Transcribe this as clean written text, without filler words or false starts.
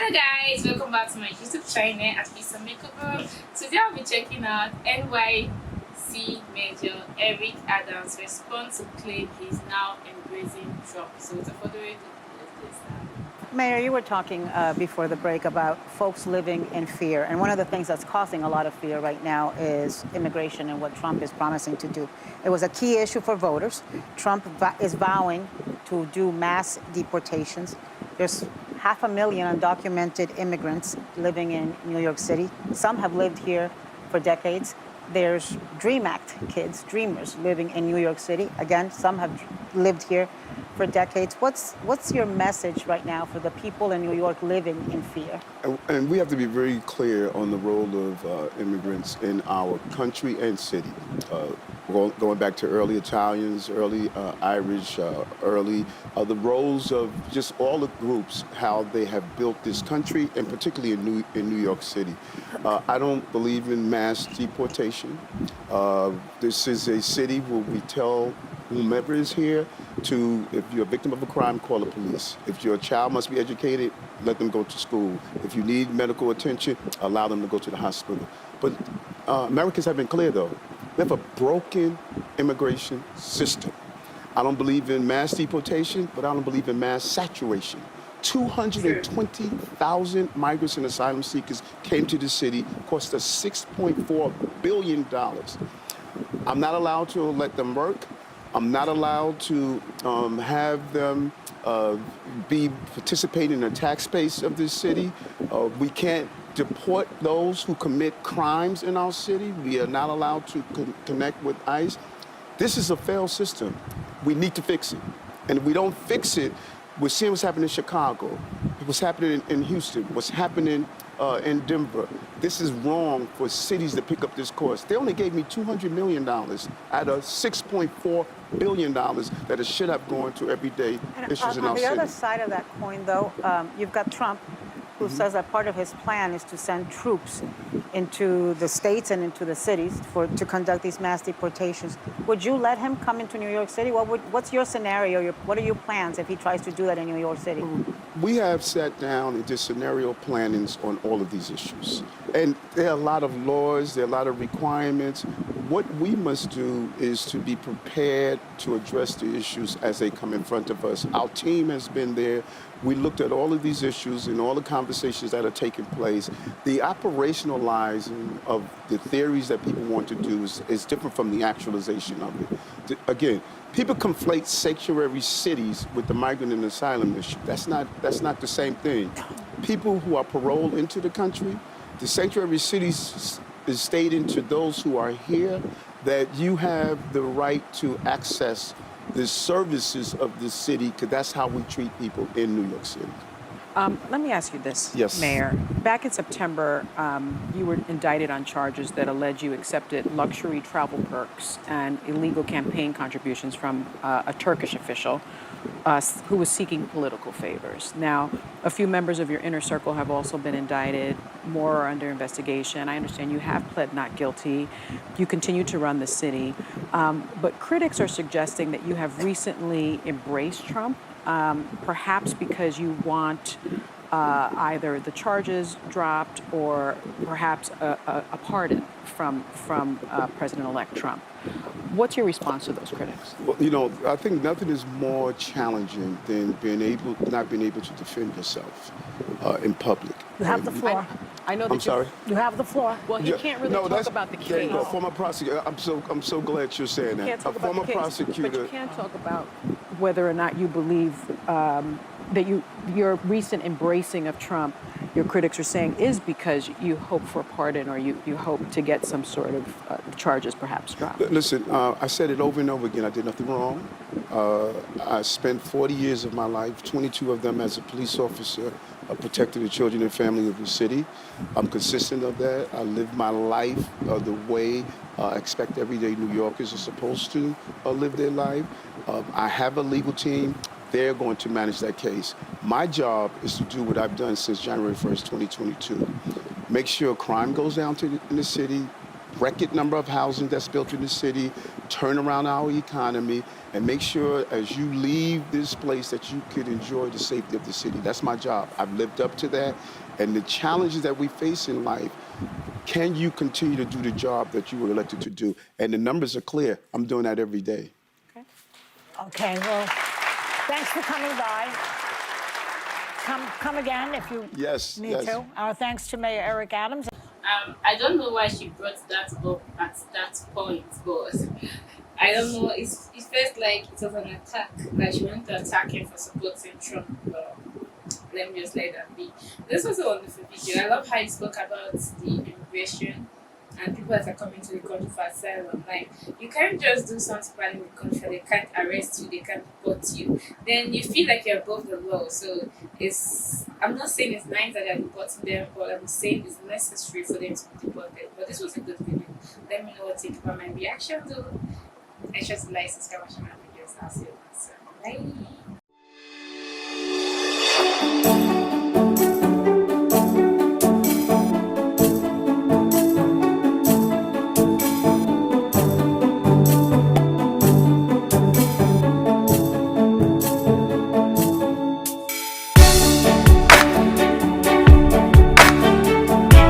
Hello guys, welcome back to my YouTube channel at Lisa Makeover. Today I'll be checking out NYC Major Eric Adams' response to claim he's now embracing Trump. So without further ado, let's get started. Mayor, you were talking before the break about folks living in fear. And one of the things that's causing a lot of fear right now is immigration and what Trump is promising to do. It was a key issue for voters. Trump is vowing to do mass deportations. There's 500,000 undocumented immigrants living in New York City. Some have lived here for decades. There's DREAM Act kids, dreamers, living in New York City. Again, some have lived here for decades. What's your message right now for the people in New York living in fear? And we have to be very clear on the role of immigrants in our country and city. Going back to early Italians, early Irish, early the roles of just all the groups, how they have built this country, and particularly in New York City. I don't believe in mass deportation. This is a city where we tell whomever is here to, if you're a victim of a crime, call the police. If your child must be educated, let them go to school. If you need medical attention, allow them to go to the hospital. But Americans have been clear, though. We have a broken immigration system. I don't believe in mass deportation, but I don't believe in mass saturation. 220,000 migrants and asylum seekers came to the city, cost us $6.4 billion. I'm not allowed to let them work. I'm not allowed to have them be participating in the tax base of this city. We can't deport those who commit crimes in our city. We are not allowed to connect with ICE. This is a failed system. We need to fix it. And if we don't fix it, we're seeing what's happening in Chicago, what's happening in Houston, what's happening in Denver. This is wrong for cities to pick up this course. They only gave me $200 million out of $6.4 billion that it should have gone to everyday issues in our city. On the other side of that coin, though, you've got Trump, who says that part of his plan is to send troops into the states and into the cities to conduct these mass deportations. Would you let him come into New York City? What's your scenario? What are your plans if he tries to do that in New York City? We have sat down and did scenario plannings on all of these issues. And there are a lot of laws, there are a lot of requirements. What we must do is to be prepared to address the issues as they come in front of us. Our team has been there. We looked at all of these issues and all the conversations that are taking place. The operationalizing of the theories that people want to do is different from the actualization of it. Again, people conflate sanctuary cities with the migrant and asylum issue. That's not the same thing. People who are paroled into the country, the sanctuary cities is stating to those who are here that you have the right to access the services of the city, because that's how we treat people in New York City. Let me ask you this, Yes. Mayor. Back in September, you were indicted on charges that allege you accepted luxury travel perks and illegal campaign contributions from a Turkish official who was seeking political favors. Now, a few members of your inner circle have also been indicted. More are under investigation. I understand you have pled not guilty. You continue to run the city. But critics are suggesting that you have recently embraced Trump, perhaps because you want either the charges dropped or perhaps a pardon from President-elect Trump. What's your response to those critics? Well, I think nothing is more challenging than not being able to defend yourself in public. You have the floor. I know that I'm sorry? You have the floor. Well, he can't really talk about the There you case. go. Former prosecutor. I'm so glad you're saying You that. can't talk A about former the case, prosecutor. but you can talk about whether or not you believe that your recent embracing of Trump, your critics are saying, is because you hope for a pardon or you hope to get some sort of charges perhaps dropped. Listen, I said it over and over again. I did nothing wrong. I spent 40 years of my life, 22 of them as a police officer, protecting the children and family of the city. I'm consistent of that. I live my life the way I expect everyday New Yorkers are supposed to live their life. I have a legal team. They're going to manage that case. My job is to do what I've done since January 1st, 2022. Make sure crime goes down in the city, record number of housing that's built in the city, turn around our economy, and make sure as you leave this place that you could enjoy the safety of the city. That's my job. I've lived up to that. And the challenges that we face in life, can you continue to do the job that you were elected to do? And the numbers are clear. I'm doing that every day. Okay, well, thanks for coming by. Come again if you Yes, need yes. to. Our thanks to Mayor Eric Adams. I don't know why she brought that up at that point, but I don't know. It felt like it was an attack, that she wanted to attack him for supporting Trump. But let me just let that be. This was a wonderful video. I love how you spoke about the immigration and people that are coming to the country for asylum. Like, you can't just do something bad in the country. They can't arrest you. They can't deport you. Then you feel like you're above the law. So I'm not saying it's nice that they're deporting them, but I'm saying it's necessary for them to be deported. But this was a good video. Let me know what you think about my reaction though. And just like, subscribe, and share my videos. I'll see you next time. Bye.